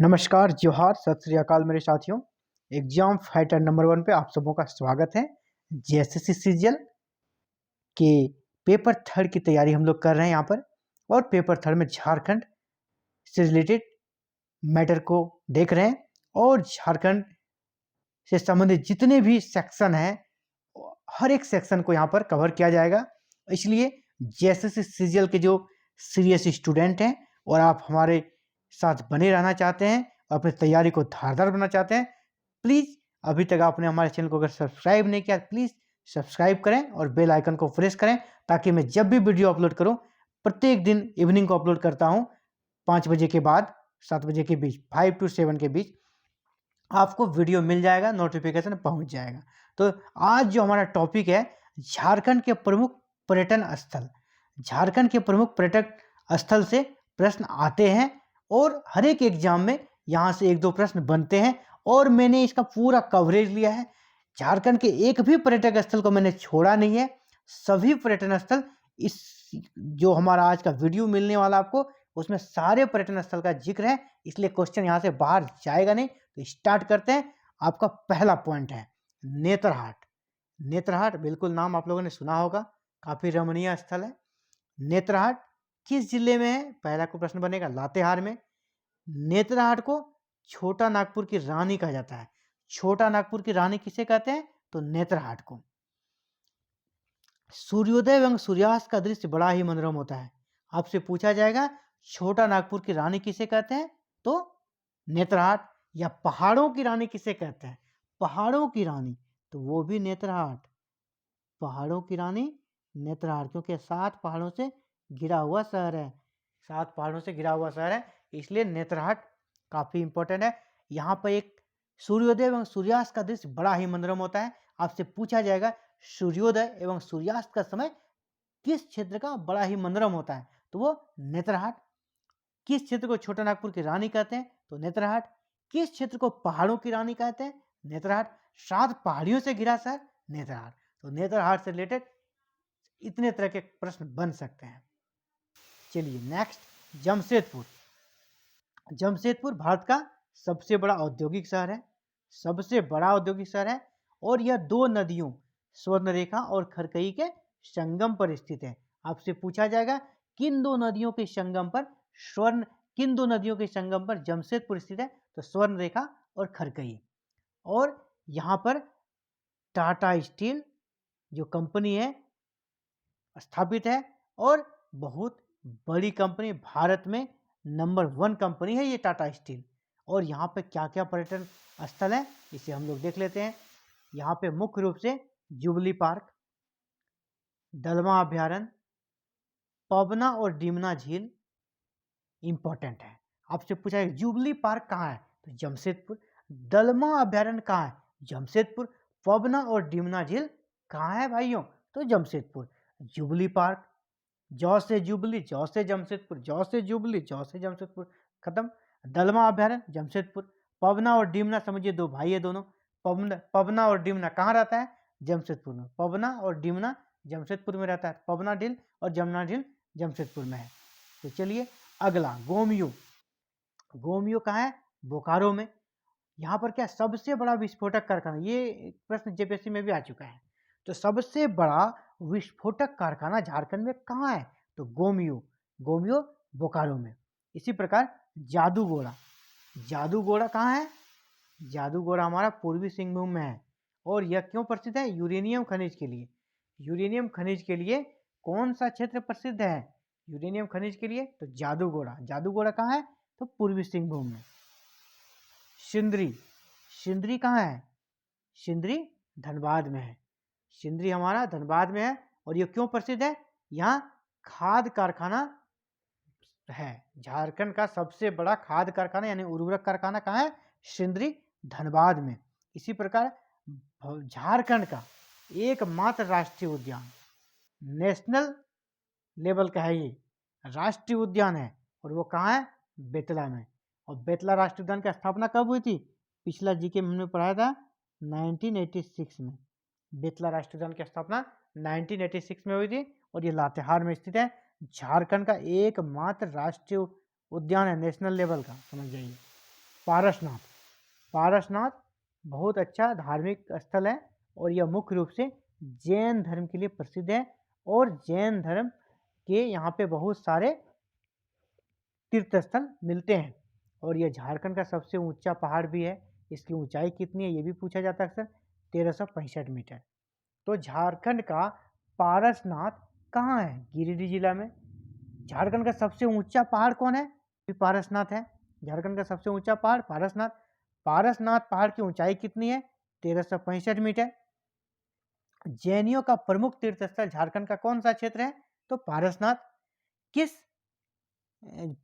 नमस्कार, जोहार, सत श्री अकाल मेरे साथियों। एग्जाम फाइटर नंबर 1 पे आप सबों का स्वागत है। जेएसएससी सीजीएल के पेपर थर्ड की तैयारी हम लोग कर रहे हैं यहाँ पर, और पेपर थर्ड में झारखंड से रिलेटेड मैटर को देख रहे हैं। और झारखंड से संबंधित जितने भी सेक्शन हैं, हर एक सेक्शन को यहाँ पर कवर किया जाएगा। इसलिए जेएसएससी सीजीएल के जो सीरियस स्टूडेंट हैं और आप हमारे साथ बने रहना चाहते हैं और अपनी तैयारी को धारदार बनाना चाहते हैं, प्लीज़ अभी तक आपने हमारे चैनल को अगर सब्सक्राइब नहीं किया, प्लीज़ सब्सक्राइब करें और बेल आइकन को प्रेस करें, ताकि मैं जब भी वीडियो अपलोड करूं, प्रत्येक दिन इवनिंग को अपलोड करता हूं 5 बजे के बाद 7 बजे के बीच, 5 to 7 के बीच आपको वीडियो मिल जाएगा, नोटिफिकेशन पहुंच जाएगा। तो आज जो हमारा टॉपिक है, झारखंड के प्रमुख पर्यटन स्थल। झारखंड के प्रमुख पर्यटक स्थल से प्रश्न आते हैं और हर एक एग्जाम में यहाँ से 1-2 प्रश्न बनते हैं, और मैंने इसका पूरा कवरेज लिया है। झारखंड के एक भी पर्यटक स्थल को मैंने छोड़ा नहीं है। सभी पर्यटन स्थल, इस जो हमारा आज का वीडियो मिलने वाला आपको, उसमें सारे पर्यटन स्थल का जिक्र है, इसलिए क्वेश्चन यहाँ से बाहर जाएगा नहीं। तो स्टार्ट करते हैं। आपका पहला पॉइंट है नेत्रहाट। नेत्रहाट बिल्कुल नाम आप लोगों ने सुना होगा, काफी रमणीय स्थल है। नेत्रहाट किस जिले में है? पहला को प्रश्न बनेगा, लातेहार में। नेत्रहाट को छोटा नागपुर की रानी कहा जाता है। छोटा नागपुर की रानी किसे कहते हैं? तो नेत्रहाट को। सूर्योदय एवं सूर्यास्त का दृश्य बड़ा ही मनोरम होता है। आपसे पूछा जाएगा छोटा नागपुर की रानी किसे कहते हैं? तो नेत्रहाट। या पहाड़ों की रानी किसे कहते हैं? पहाड़ों की रानी, तो वो भी नेत्रहाट। पहाड़ों की रानी नेत्रहाट, क्योंकि 7 पहाड़ों से घिरा हुआ शहर है। 7 पहाड़ों से घिरा हुआ शहर है, इसलिए नेत्रहाट काफी इंपॉर्टेंट है। यहाँ पर एक सूर्योदय एवं सूर्यास्त का दृश्य बड़ा ही मनोरम होता है। आपसे पूछा जाएगा सूर्योदय एवं सूर्यास्त का समय किस क्षेत्र का बड़ा ही मनोरम होता है? तो वो नेत्रहाट। किस क्षेत्र को छोटा नागपुर की रानी कहते हैं? तो नेत्रहाट। किस क्षेत्र को पहाड़ों की रानी कहते हैं? नेत्रहाट। 7 पहाड़ियों से घिरा शहर नेत्रहाट। तो नेत्रहाट से रिलेटेड इतने तरह के प्रश्न बन सकते हैं। चलिए नेक्स्ट, जमशेदपुर। जमशेदपुर भारत का सबसे बड़ा औद्योगिक शहर है। सबसे बड़ा औद्योगिक शहर है, और यह 2 नदियों स्वर्णरेखा और खरकई के संगम पर स्थित है। आपसे पूछा जाएगा किन 2 नदियों के संगम पर किन 2 नदियों के संगम पर जमशेदपुर स्थित है? तो स्वर्णरेखा और खरकई। और यहाँ पर टाटा स्टील जो कंपनी है स्थापित है, और बहुत बड़ी कंपनी, भारत में नंबर 1 कंपनी है ये टाटा स्टील। और यहाँ पे क्या क्या पर्यटन स्थल है, इसे हम लोग देख लेते हैं। यहाँ पे मुख्य रूप से जुबली पार्क, दलमा अभ्यारण्य, पवना और डीमना झील इंपॉर्टेंट है। आपसे पूछा है जुबली पार्क कहाँ है? तो जमशेदपुर। दलमा अभ्यारण्य कहाँ है? जमशेदपुर। पवना और डीमना झील कहाँ है भाइयों? तो जमशेदपुर। जुबली पार्क, जौ से जुबली, जौ से जमशेदपुर, जौ से जुबली, जौ से जमशेदपुर, खत्म। दलमा अभ्यारण्य जमशेदपुर। पवना और डीमना समझिए 2 भाई है दोनों। पवना और डीमना कहाँ रहता है? जमशेदपुर में। पवना और डीमना जमशेदपुर में रहता है। पवना झील और जमुना झील जमशेदपुर में है। तो चलिए अगला, गोमियो। गोमियो कहाँ है? बोकारो में। यहाँ पर क्या सबसे बड़ा विस्फोटक कारखाना, ये प्रश्न जेपीएससी में भी आ चुका है। तो सबसे बड़ा विस्फोटक कारखाना झारखंड में कहाँ है? तो गोमियो। गोमियो बोकारो में। इसी प्रकार जादूगोड़ा। जादूगोड़ा कहाँ है? जादूगोड़ा हमारा पूर्वी सिंहभूम में है। और यह क्यों प्रसिद्ध है? यूरेनियम खनिज के लिए। यूरेनियम खनिज के लिए कौन सा क्षेत्र प्रसिद्ध है यूरेनियम खनिज के लिए? तो जादूगोड़ा। जादूगोड़ा कहाँ है? तो पूर्वी सिंहभूम में। सिंदरी। सिंदरी कहाँ है? सिंदरी धनबाद में है। सिंदरी हमारा धनबाद में है। और ये क्यों प्रसिद्ध है? यहाँ खाद कारखाना है। झारखंड का सबसे बड़ा खाद कारखाना यानी उर्वरक कारखाना कहाँ है? सिंदरी धनबाद में। इसी प्रकार झारखंड का एकमात्र राष्ट्रीय उद्यान, नेशनल लेवल का है, ये राष्ट्रीय उद्यान है, और वो कहाँ है? बेतला में। और बेतला राष्ट्रीय उद्यान की स्थापना कब हुई थी? पिछला जीके में हमने पढ़ाया था 1986 में। बेतला राष्ट्रीय उद्यान की स्थापना 1986 में हुई थी, और ये लातेहार में स्थित है। झारखंड का एकमात्र राष्ट्रीय उद्यान है, नेशनल लेवल का, समझ जाइए। पारसनाथ। पारसनाथ बहुत अच्छा धार्मिक स्थल है और यह मुख्य रूप से जैन धर्म के लिए प्रसिद्ध है और जैन धर्म के यहाँ पे बहुत सारे तीर्थ स्थल मिलते हैं और यह झारखंड का सबसे ऊंचा पहाड़ भी है। इसकी ऊंचाई कितनी है ये भी पूछा जाता है अक्सर, 1365 मीटर। तो झारखंड का पारसनाथ कहाँ है? गिरिडीह जिला में। झारखंड का सबसे ऊंचा पहाड़ कौन है? पारसनाथ है। झारखंड का सबसे ऊंचा पहाड़ पारसनाथ। पारसनाथ पहाड़ की ऊंचाई कितनी है? 1365 मीटर। जैनियों का प्रमुख तीर्थ स्थल झारखंड का कौन सा क्षेत्र है? तो पारसनाथ। किस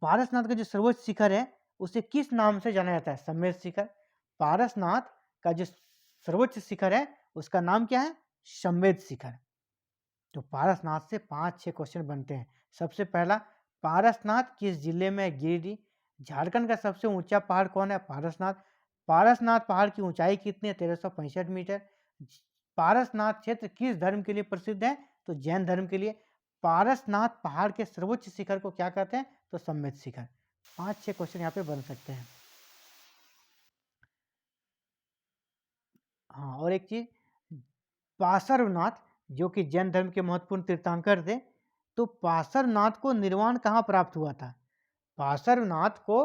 पारसनाथ का जो सर्वोच्च शिखर है उसे किस नाम से जाना जाता है? सम्मेद शिखर। पारसनाथ का जो सर्वोच्च शिखर है उसका नाम क्या है? सम्मेद शिखर। तो पारसनाथ से 5-6 क्वेश्चन बनते हैं। सबसे पहला, पारसनाथ किस जिले में है? गिरिडीह। झारखंड का सबसे ऊंचा पहाड़ कौन है? पारसनाथ। पारसनाथ पहाड़ की ऊंचाई कितनी है? 1365 मीटर। पारसनाथ क्षेत्र किस धर्म के लिए प्रसिद्ध है? तो जैन धर्म के लिए। पारसनाथ पहाड़ के सर्वोच्च शिखर को क्या कहते हैं? तो सम्मेद शिखर। 5-6 क्वेश्चन यहाँ पे बन सकते हैं। हाँ, और एक चीज, पार्श्वनाथ जो कि जैन धर्म के महत्वपूर्ण तीर्थंकर थे, तो पार्श्वनाथ को निर्वाण कहाँ प्राप्त हुआ था? पार्श्वनाथ को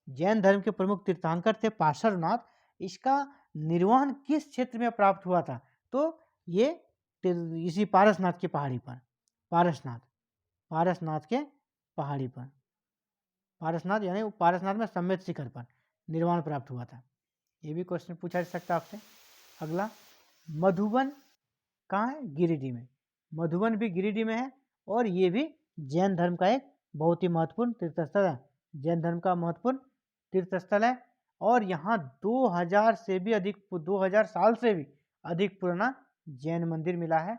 जैन धर्म के प्रमुख तीर्थंकर थे पार्श्वनाथ, इसका निर्वाण किस क्षेत्र में प्राप्त हुआ था? तो ये इसी पारसनाथ की पहाड़ी पर, पारसनाथ के पहाड़ी पर, पारसनाथ यानी पारसनाथ में सम्मेद शिखर पर निर्वाण प्राप्त हुआ था। ये भी क्वेश्चन पूछा जा सकता है आपसे। अगला, मधुबन कहाँ है? गिरिडीह में। मधुबन भी गिरिडीह में है और ये भी जैन धर्म का एक बहुत ही महत्वपूर्ण तीर्थस्थल है। जैन धर्म का महत्वपूर्ण तीर्थस्थल है और यहाँ 2000 साल से भी अधिक पुराना जैन मंदिर मिला है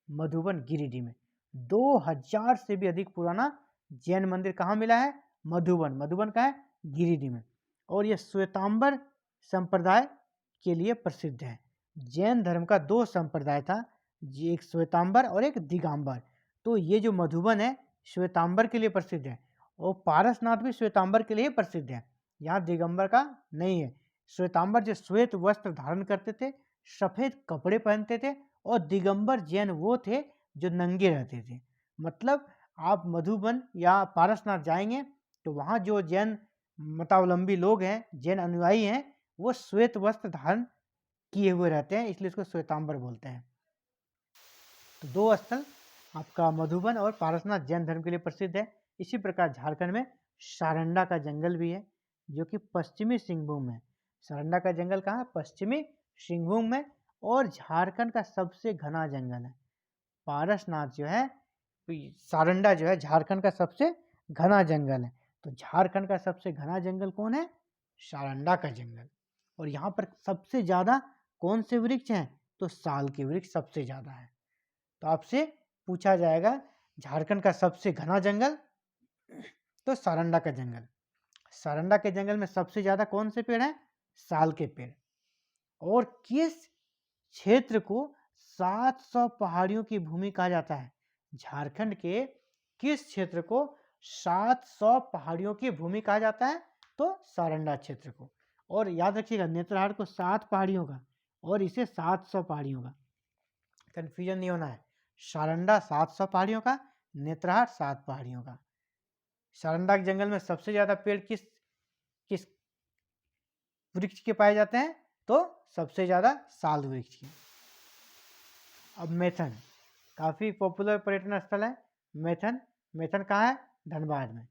मधुबन गिरिडीह में। 2000 से भी अधिक पुराना जैन मंदिर कहाँ मिला है? मधुबन का है गिरिडीह में। और यह श्वेतांबर संप्रदाय के लिए प्रसिद्ध है। जैन धर्म का 2 संप्रदाय था, एक श्वेतांबर और एक दिगंबर। तो ये जो मधुबन है श्वेतांबर के लिए प्रसिद्ध है और पारसनाथ भी श्वेतांबर के लिए प्रसिद्ध है। यहाँ दिगंबर का नहीं है। श्वेतांबर जो श्वेत वस्त्र धारण करते थे, सफेद कपड़े पहनते थे, और दिगंबर जैन वो थे जो नंगे रहते थे। मतलब आप मधुबन या पारसनाथ जाएंगे तो वहाँ जो जैन मतावलंबी लोग हैं, जैन अनुयायी हैं, वो श्वेत वस्त्र धारण किए हुए रहते हैं, इसलिए इसको श्वेतांबर बोलते हैं। तो 2 स्थल आपका मधुबन और पारसनाथ जैन धर्म के लिए प्रसिद्ध है। इसी प्रकार झारखंड में सारंडा का जंगल भी है जो कि पश्चिमी सिंहभूम में। सारंडा का जंगल कहाँ है? पश्चिमी सिंहभूम में। और झारखंड का सबसे घना जंगल है पारसनाथ जो है, सारंडा जो है झारखंड का सबसे घना जंगल है। तो झारखंड का सबसे घना जंगल कौन है? सारंडा का जंगल। और यहाँ पर सबसे ज्यादा कौन से वृक्ष हैं? तो साल के वृक्ष सबसे ज्यादा है। तो आपसे पूछा जाएगा झारखंड का सबसे घना जंगल, तो सारंडा का जंगल। सारंडा के जंगल में सबसे ज्यादा कौन से पेड़ हैं? साल के पेड़। और किस क्षेत्र को 700 पहाड़ियों की भूमि कहा जाता है? झारखंड के किस क्षेत्र को 700 पहाड़ियों की भूमि कहा जाता है? तो सारंडा क्षेत्र को। और याद रखिएगा, नेत्रहाट को 7 पहाड़ियों का और इसे 700 पहाड़ियों का, कंफ्यूजन नहीं होना है। सारंडा 700 पहाड़ियों का, नेत्रहाट 7 पहाड़ियों का। सारंडा के जंगल में सबसे ज्यादा पेड़ किस किस वृक्ष के पाए जाते हैं? तो सबसे ज्यादा साल वृक्ष के। अब मैथन, काफी पॉपुलर पर्यटन स्थल है मैथन। मैथन कहाँ है? धनबाद में।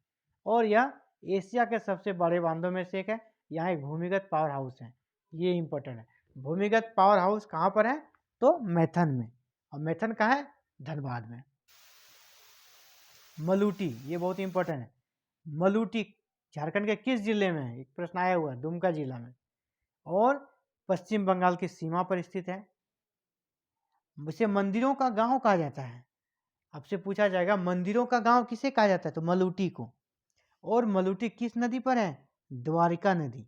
और यह एशिया के सबसे बड़े बांधों में से एक है। यहाँ एक भूमिगत पावर हाउस है, ये इंपॉर्टेंट है। भूमिगत पावर हाउस कहाँ पर है? तो मैथन में। और मैथन कहाँ है? धनबाद में। मलूटी, ये बहुत इंपॉर्टेंट है। मलूटी झारखंड के किस जिले में है? एक प्रश्न आया हुआ है, दुमका जिला में, और पश्चिम बंगाल की सीमा पर स्थित है। इसे मंदिरों का गांव कहा जाता है। आपसे पूछा जाएगा मंदिरों का गांव किसे कहा जाता है? तो मलूटी को। और मलूटी किस नदी पर है? द्वारिका नदी।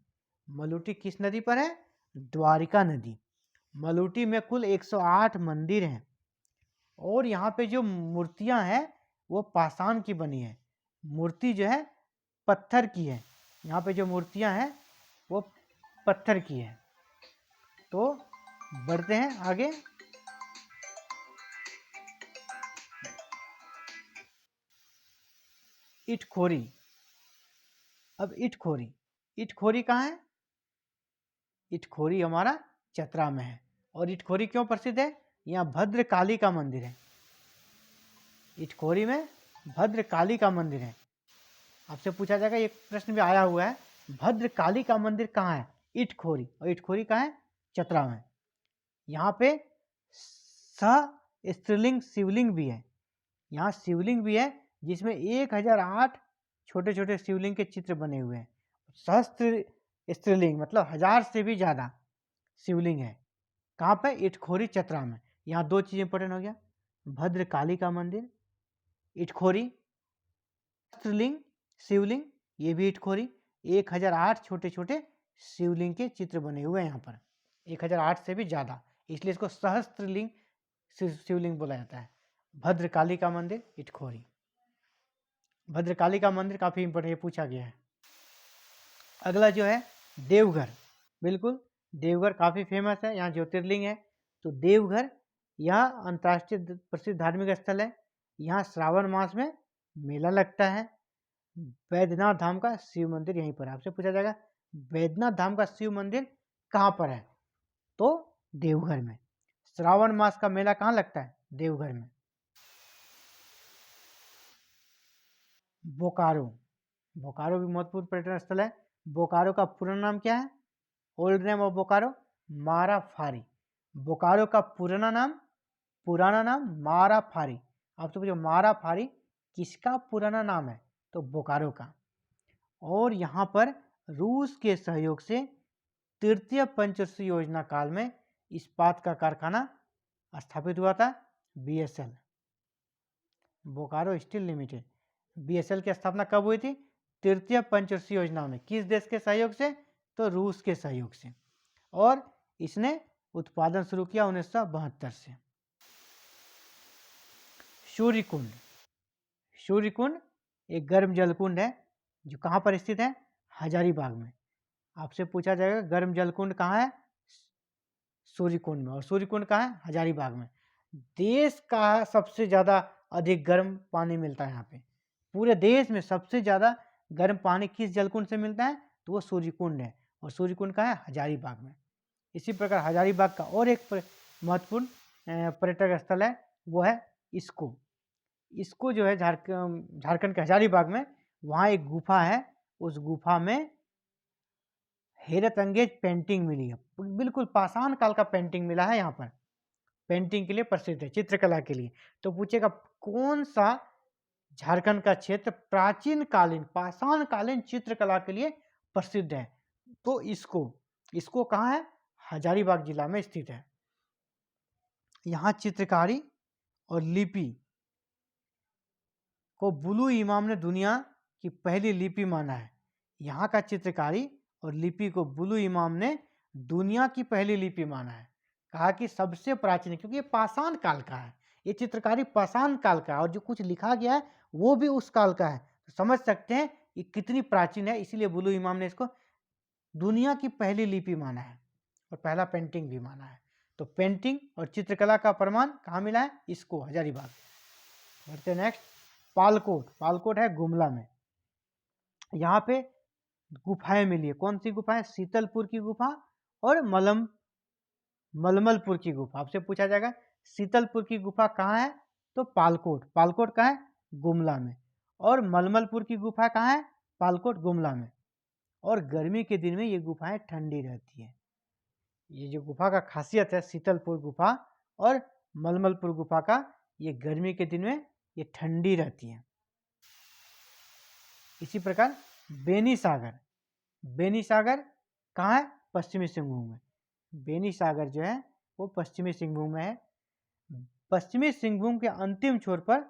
मलूटी किस नदी पर है? द्वारिका नदी। मलूटी में कुल 108 मंदिर हैं और यहाँ पे जो मूर्तियां हैं वो पाषाण की बनी है। मूर्ति जो है पत्थर की है। यहाँ पे जो मूर्तियां हैं वो पत्थर की है। तो बढ़ते हैं आगे। इटखोरी। अब इटखोरी, इटखोरी कहाँ है? इटखोरी हमारा चतरा में है। और इटखोरी क्यों प्रसिद्ध है? यहाँ भद्रकाली का मंदिर है। इटखोरी में भद्रकाली का मंदिर है। आपसे पूछा जाएगा, एक प्रश्न भी आया हुआ है, भद्रकाली का मंदिर कहाँ है? इटखोरी। और इटखोरी कहाँ है? चतरा में। यहाँ पे स्त्रीलिंग शिवलिंग भी है। यहाँ शिवलिंग भी है जिसमें 1008 छोटे छोटे शिवलिंग के चित्र बने हुए हैं। सहस्त्र स्त्रीलिंग मतलब 1000 से भी ज़्यादा शिवलिंग है। कहाँ पे? इटखोरी चतरा में। यहाँ दो चीज़ इंपॉर्टेंट हो गया, भद्रकाली का मंदिर, इटखोरी, स्त्रीलिंग शिवलिंग, ये भी इटखोरी। 1008 छोटे छोटे शिवलिंग के चित्र बने हुए हैं यहाँ पर, 1008 से भी ज़्यादा, इसलिए इसको सहस्त्रलिंग शिवलिंग बोला जाता है। भद्रकाली का मंदिर इटखोरी। भद्रकाली का मंदिर काफ़ी इंपॉर्टेंट, ये पूछा गया है। अगला जो है देवघर। बिल्कुल, देवघर काफ़ी फेमस है, यहाँ ज्योतिर्लिंग है। तो देवघर यहाँ अंतर्राष्ट्रीय प्रसिद्ध धार्मिक स्थल है। यहाँ श्रावण मास में मेला लगता है। वैद्यनाथ धाम का शिव मंदिर यहीं पर है। आपसे पूछा जाएगा वैद्यनाथ धाम का शिव मंदिर कहाँ पर है? तो देवघर में। श्रावण मास का मेला कहाँ लगता है? देवघर में। बोकारो, बोकारो भी महत्वपूर्ण पर्यटन स्थल है। बोकारो का पूरा नाम क्या है? Old name of Bokaro Marafari. Bokaro का पुराना नाम माराफारी। आपसे पूछो माराफारी किसका पुराना नाम है? तो बोकारो का। और यहाँ पर रूस के सहयोग से तृतीय पंचवर्षीय योजना काल में इस्पात का कारखाना स्थापित हुआ था, BSL, Bokaro steel limited. BSL की स्थापना कब हुई थी? तृतीय पंचवर्षीय योजना में। किस देश के सहयोग से? तो रूस के सहयोग से। और इसने उत्पादन शुरू किया 1972 से। सूर्य कुंड, सूर्य कुंड एक गर्म जल कुंड है जो कहाँ पर स्थित है? हजारीबाग में। आपसे पूछा जाएगा गर्म जल कुंड कहाँ है? सूर्य कुंड में। और सूर्य कुंड कहाँ है? हजारीबाग में। देश का सबसे ज़्यादा अधिक गर्म पानी मिलता है यहाँ पे। पूरे देश में सबसे ज़्यादा गर्म पानी किस जलकुंड से मिलता है? तो वो सूर्य कुंड है। और सूर्य कुंड कहाँ है? हजारीबाग में। इसी प्रकार हजारीबाग का और एक महत्वपूर्ण पर्यटक स्थल है, वो है इसको। इसको जो है झारखंड के हजारीबाग में, वहाँ एक गुफा है। उस गुफा में हैरत अंगेज पेंटिंग मिली है। बिल्कुल पाषाण काल का पेंटिंग मिला है यहाँ पर। पेंटिंग के लिए प्रसिद्ध है, चित्रकला के लिए। तो पूछेगा कौन सा झारखंड का क्षेत्र प्राचीन कालीन पाषाण कालीन चित्रकला के लिए प्रसिद्ध है? तो इसको कहाँ है? हजारीबाग जिला में स्थित है। यहाँ चित्रकारी और लिपि को बुलु इमाम ने दुनिया की पहली लिपि माना है। यहाँ का चित्रकारी और लिपि को बुलु इमाम ने दुनिया की पहली लिपि माना है। कहा कि सबसे प्राचीन, क्योंकि ये पाषाण काल का है, ये चित्रकारी पाषाण काल का है और जो कुछ लिखा गया है वो भी उस काल का है। तो समझ सकते हैं ये कितनी प्राचीन है, इसीलिए बुलु इमाम ने इसको दुनिया की पहली लिपि माना है और पहला पेंटिंग भी माना है। तो पेंटिंग और चित्रकला का प्रमाण कहाँ मिला है? इसको, हजारीबाग। बढ़ते नेक्स्ट, पालकोट। पालकोट है गुमला में। यहाँ पे गुफाएं मिली है। कौन सी गुफाएं? शीतलपुर की गुफा और मलमलपुर की गुफा। आपसे पूछा जाएगा शीतलपुर की गुफा कहाँ है? तो पालकोट। पालकोट कहाँ है? गुमला में। और मलमलपुर की गुफा कहाँ है? पालकोट, गुमला में। और गर्मी के दिन में ये गुफाएं ठंडी रहती है। ये जो गुफा का खासियत है शीतलपुर गुफा और मलमलपुर गुफा का, ये गर्मी के दिन में ये ठंडी रहती है। इसी प्रकार बेनी सागर। बेनी सागर कहाँ है? पश्चिमी सिंहभूम में। बेनी सागर जो है वो पश्चिमी सिंहभूम में है। पश्चिमी सिंहभूम के अंतिम छोर पर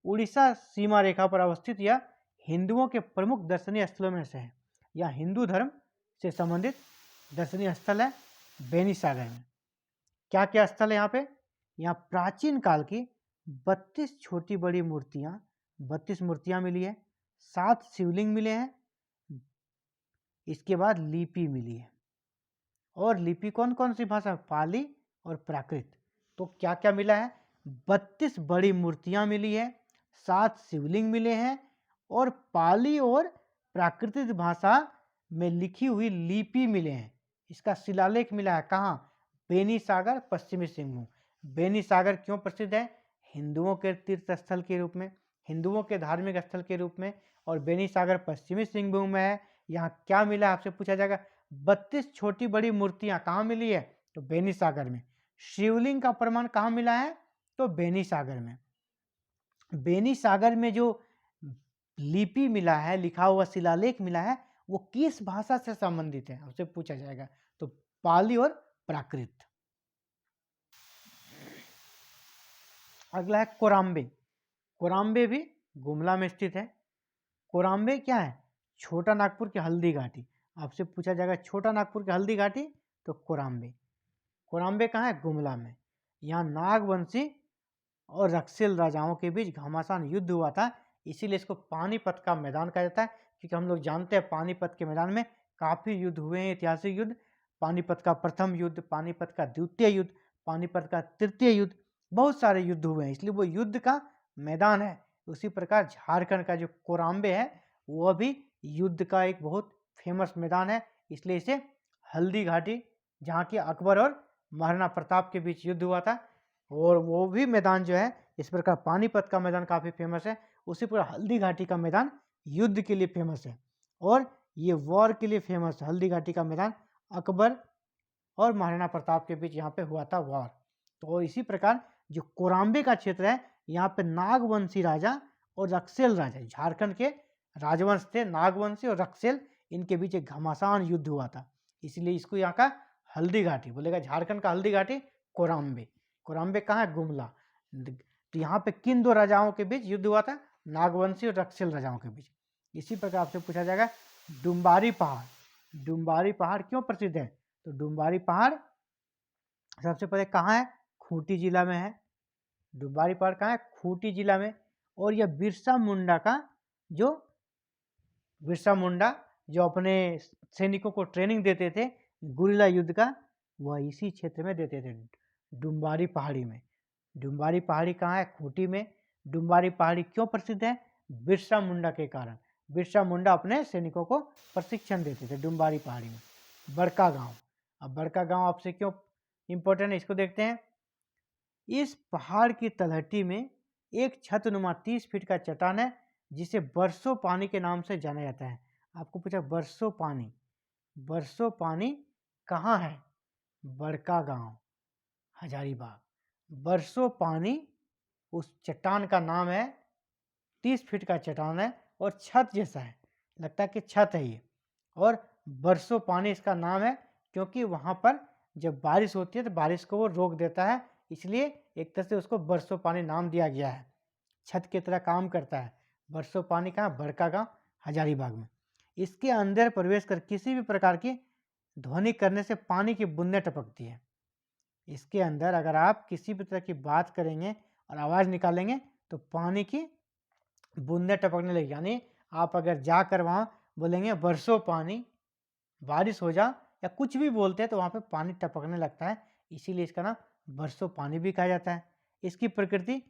उड़ीसा सीमा रेखा पर अवस्थित यह हिंदुओं के प्रमुख दर्शनीय स्थलों में से है। यह हिंदू धर्म से संबंधित दर्शनीय स्थल है बेनी सागर में। क्या क्या स्थल है यहाँ पे? यहाँ प्राचीन काल की 32 छोटी बड़ी मूर्तियाँ, 32 मूर्तियाँ मिली है, 7 शिवलिंग मिले हैं। इसके बाद लिपि मिली है। और लिपि कौन कौन सी भाषा? पाली और प्राकृत। तो क्या क्या मिला है? 32 बड़ी मूर्तियां मिली है, 7 शिवलिंग मिले हैं और पाली और प्राकृतिक भाषा में लिखी हुई लिपि मिले हैं। इसका शिलालेख मिला है कहाँ? बेनी सागर, पश्चिमी सिंहभूम। बेनी सागर क्यों प्रसिद्ध है? हिंदुओं के तीर्थ स्थल के रूप में, हिंदुओं के धार्मिक स्थल के रूप में। और बेनी सागर पश्चिमी सिंहभूम में है। यहाँ क्या मिला आपसे पूछा जाएगा? 32 छोटी बड़ी मूर्तियां कहाँ मिली है? तो बेनी सागर में। शिवलिंग का प्रमाण कहाँ मिला है? तो बेनी सागर में। बेनी सागर में जो लिपि मिला है, लिखा हुआ शिलालेख मिला है, वो किस भाषा से संबंधित है आपसे पूछा जाएगा? तो पाली और प्राकृत। अगला है कोराम्बे। कोराम्बे भी गुमला में स्थित है। कोराम्बे क्या है? छोटा नागपुर की हल्दी घाटी। आपसे पूछा जाएगा छोटा नागपुर की हल्दी घाटी, तो कोराम्बे। कोराम्बे कहाँ है? गुमला में। यहाँ नागवंशी और रक्सेल राजाओं के बीच घमासान युद्ध हुआ था, इसीलिए इसको पानीपत का मैदान कहा जाता है। क्योंकि हम लोग जानते हैं पानीपत के मैदान में काफ़ी युद्ध हुए हैं, ऐतिहासिक युद्ध। पानीपत का प्रथम युद्ध, पानीपत का द्वितीय युद्ध, पानीपत का तृतीय युद्ध, बहुत सारे युद्ध हुए हैं, इसलिए वो युद्ध का मैदान है। उसी प्रकार झारखंड का जो कोराम्बे है वह भी युद्ध का एक बहुत फेमस मैदान है, इसलिए इसे हल्दी घाटी, जहाँ की अकबर और महाराणा प्रताप के बीच युद्ध हुआ था, और वो भी मैदान जो है, इस प्रकार पानीपत का मैदान काफ़ी फेमस है। उसी प्रकार हल्दी घाटी का मैदान युद्ध के लिए फेमस है, और ये वॉर के लिए फेमस है। हल्दी घाटी का मैदान अकबर और महाराणा प्रताप के बीच यहाँ पे हुआ था वॉर। तो इसी प्रकार जो कोराम्बे का क्षेत्र है, यहाँ पे नागवंशी राजा और रक्सेल राजा, झारखंड के राजवंश थे नागवंशी और रक्सेल, इनके बीच एक घमासान युद्ध हुआ था, इसलिए इसको यहाँ का हल्दी घाटी बोलेगा। झारखंड का हल्दी घाटी कोराम्बे। कोराम्बे कहाँ है? गुमला। तो यहाँ पे किन दो राजाओं के बीच युद्ध हुआ था? नागवंशी और रक्सेल राजाओं के बीच। इसी प्रकार आपसे पूछा जाएगा डुम्बारी पहाड़। डुम्बारी पहाड़ क्यों प्रसिद्ध है? तो डुम्बारी पहाड़ सबसे पहले कहाँ है? खूंटी जिला में है। डुम्बारी पहाड़ कहाँ है? खूंटी जिला में। और यह बिरसा मुंडा का बिरसा मुंडा जो अपने सैनिकों को ट्रेनिंग देते थे गुरिल्ला युद्ध का, वह इसी क्षेत्र में देते थे, डुम्बारी पहाड़ी में। डुम्बारी पहाड़ी कहाँ है? खूंटी में। डुम्बारी पहाड़ी क्यों प्रसिद्ध है? बिरसा मुंडा के कारण। बिरसा मुंडा अपने सैनिकों को प्रशिक्षण देते थे डुम्बारी पहाड़ी में। बड़का गांव। अब बड़का गांव आपसे क्यों इंपॉर्टेंट है, इसको देखते हैं। इस पहाड़ की तलहटी में एक छतनुमा 30 फीट का चट्टान है, जिसे बरसों पानी के नाम से जाना जाता है। आपको पूछा बरसों पानी, बरसों पानी कहाँ है? बड़का गांव, हजारीबाग। बरसों पानी उस चट्टान का नाम है, 30 फीट का चट्टान है और छत जैसा है, लगता है कि छत है ये। और बरसों पानी इसका नाम है क्योंकि वहाँ पर जब बारिश होती है तो बारिश को वो रोक देता है, इसलिए एक तरह से उसको बरसों पानी नाम दिया गया है, छत की तरह काम करता है। बरसों पानी कहाँ? बड़का गांव, हजारीबाग में। इसके अंदर प्रवेश कर किसी भी प्रकार की ध्वनि करने से पानी की बूंदें टपकती है। इसके अंदर अगर आप किसी भी तरह की बात करेंगे और आवाज़ निकालेंगे तो पानी की बूंदें टपकने लगेगी। यानी आप अगर जाकर वहाँ बोलेंगे बरसों पानी, बारिश हो जा, या कुछ भी बोलते हैं तो वहाँ पे पानी टपकने लगता है, इसीलिए इसका नाम बरसों पानी भी कहा जाता है। इसकी प्रकृति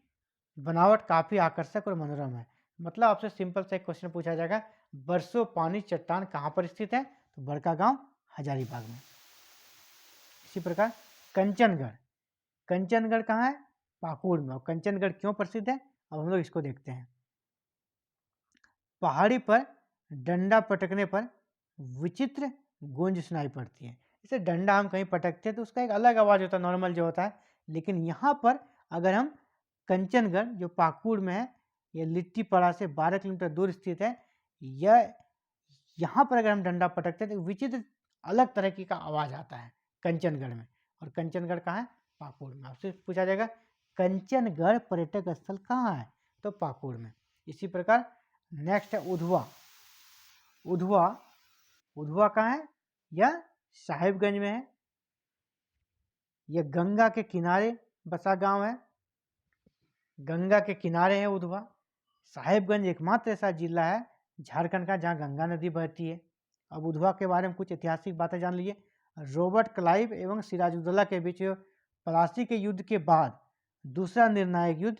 बनावट काफ़ी आकर्षक और मनोरम है। मतलब आपसे सिंपल सा एक क्वेश्चन पूछा जाएगा, बरसों पानी चट्टान कहाँ पर स्थित है? तो बड़का गांव, हजारीबाग में। इसी प्रकार कंचनगढ़। कंचनगढ़ कहाँ है? पाकुड़ में। और कंचनगढ़ क्यों प्रसिद्ध है? अब हम लोग इसको देखते हैं। पहाड़ी पर डंडा पटकने पर विचित्र गूंज सुनाई पड़ती है। जैसे डंडा हम कहीं पटकते हैं तो उसका एक अलग आवाज़ होता है, नॉर्मल जो होता है, लेकिन यहाँ पर अगर हम कंचनगढ़ जो पाकुड़ में है, यह लिट्टीपाड़ा से 12 किलोमीटर दूर स्थित है, यह यहाँ पर अगर हम डंडा पटकते हैं तो विचित्र अलग तरह की का आवाज़ आता है कंचनगढ़ में। और कंचनगढ़ कहाँ है? पाकुड़ में। आपसे पूछा जाएगा कंचनगढ़ पर्यटक स्थल कहाँ है? तो पाकुड़ में। इसी प्रकार नेक्स्ट है उधवा। उधवा, उधवा कहाँ है? यह साहिबगंज में है। यह गंगा के किनारे बसा गांव है, गंगा के किनारे है उधवा। साहिबगंज एकमात्र ऐसा जिला है झारखंड का जहाँ गंगा नदी बहती है। अब उधवा के बारे में कुछ ऐतिहासिक बातें जान लीजिए। रॉबर्ट क्लाइव एवं सिराजुद्दौला के बीच प्लासी के युद्ध के बाद दूसरा निर्णायक युद्ध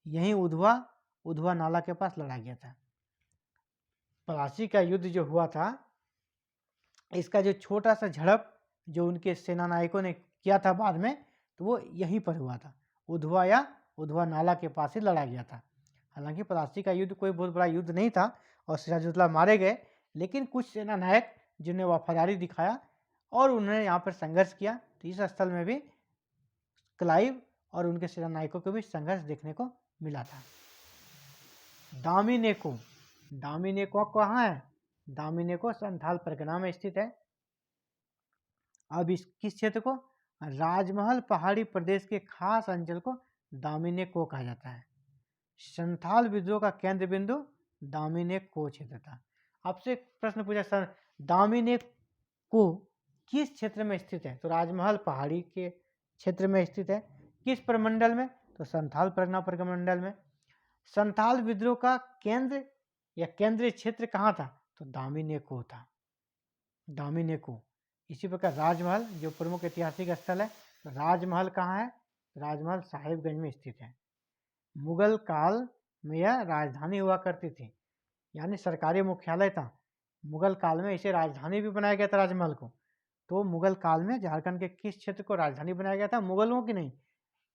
यहीं उधवा नाला के पास लड़ा गया था। प्लासी का युद्ध जो हुआ था, इसका जो छोटा सा झड़प जो उनके सेना नायकों ने किया था बाद में, तो वो यहीं पर हुआ था, उधवा नाला के पास ही लड़ा गया था। हालांकि प्लासी का युद्ध कोई बहुत बड़ा युद्ध नहीं था और सिराजुद्दौला मारे गए, लेकिन कुछ सेना नायक जिन्हें वफादारी दिखाया और उन्होंने यहाँ पर संघर्ष किया, तो इस स्थल में भी क्लाइव और उनके सेना नायकों के बीच संघर्ष देखने को मिला था। दामिनेको कहाँ है? दामिनेको संथाल परगना में स्थित है। अब इस किस क्षेत्र को? राजमहल पहाड़ी प्रदेश के खास अंचल को दामिनेको कहा जाता है। संथाल विद्रोह का केंद्र बिंदु दामिनेको क्षेत्र था। आपसे प्रश्न पूछा, सर दामिनेको किस क्षेत्र में स्थित है? तो राजमहल पहाड़ी के क्षेत्र में स्थित है। किस प्रमंडल में? तो संथाल परगना प्रमंडल में। संथाल विद्रोह का केंद्र या केंद्रीय क्षेत्र कहाँ था? तो दामिनेको था, दामिनेको। इसी प्रकार राजमहल जो प्रमुख ऐतिहासिक स्थल है, तो राजमहल कहाँ है? राजमहल साहिबगंज में स्थित है। मुगल काल में यह राजधानी हुआ करती थी, यानी सरकारी मुख्यालय था। मुगल काल में इसे राजधानी भी बनाया गया था राजमहल को। तो मुगल काल में झारखंड के किस क्षेत्र को राजधानी बनाया गया था? मुगलों की नहीं,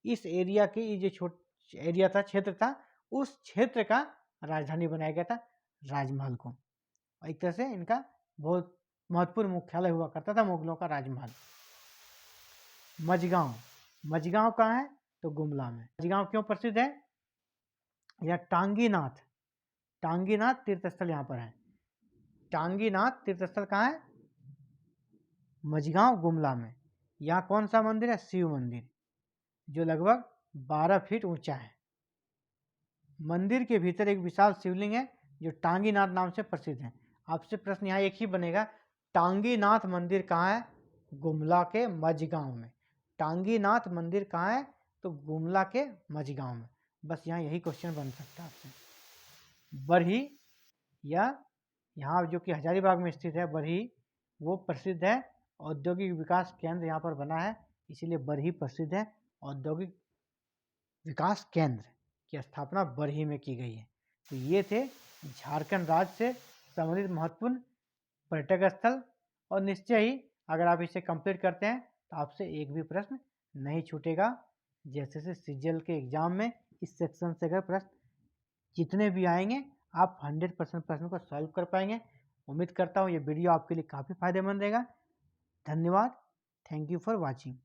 इस एरिया के, ये जो एरिया था, क्षेत्र था, उस क्षेत्र का राजधानी बनाया गया था राजमहल को। एक तरह से इनका बहुत महत्वपूर्ण मुख्यालय हुआ करता था मुगलों का राजमहल। मझगांव कहाँ है? तो गुमला में। मझगांव क्यों प्रसिद्ध है? यह टांगीनाथ तीर्थस्थल यहाँ पर है। टांगीनाथ तीर्थस्थल कहाँ है? मझगांव गुमला में। यहाँ कौन सा मंदिर है? शिव मंदिर, जो लगभग 12 फीट ऊंचा है। मंदिर के भीतर एक विशाल शिवलिंग है जो टांगीनाथ नाम से प्रसिद्ध है। आपसे प्रश्न यहाँ एक ही बनेगा, टांगीनाथ मंदिर कहाँ है? गुमला के मझगांव में। टांगीनाथ मंदिर कहाँ है? तो गुमला के मझगांव में। बस यहाँ यही क्वेश्चन बन सकता है आपसे। बरही, या यहाँ जो कि हजारीबाग में स्थित है बरही, वो प्रसिद्ध है, औद्योगिक विकास केंद्र यहाँ पर बना है, इसीलिए बरही प्रसिद्ध है। औद्योगिक विकास केंद्र की स्थापना बरही में की गई है। तो ये थे झारखंड राज्य से संबंधित महत्वपूर्ण पर्यटक स्थल, और निश्चय ही अगर आप इसे कंप्लीट करते हैं तो आपसे एक भी प्रश्न नहीं छूटेगा। जैसे सीजीएल के एग्जाम में इस सेक्शन से अगर प्रश्न जितने भी आएंगे आप 100% प्रश्न को सॉल्व कर पाएंगे। उम्मीद करता हूँ ये वीडियो आपके लिए काफ़ी फायदेमंद रहेगा। धन्यवाद। Thank you for watching.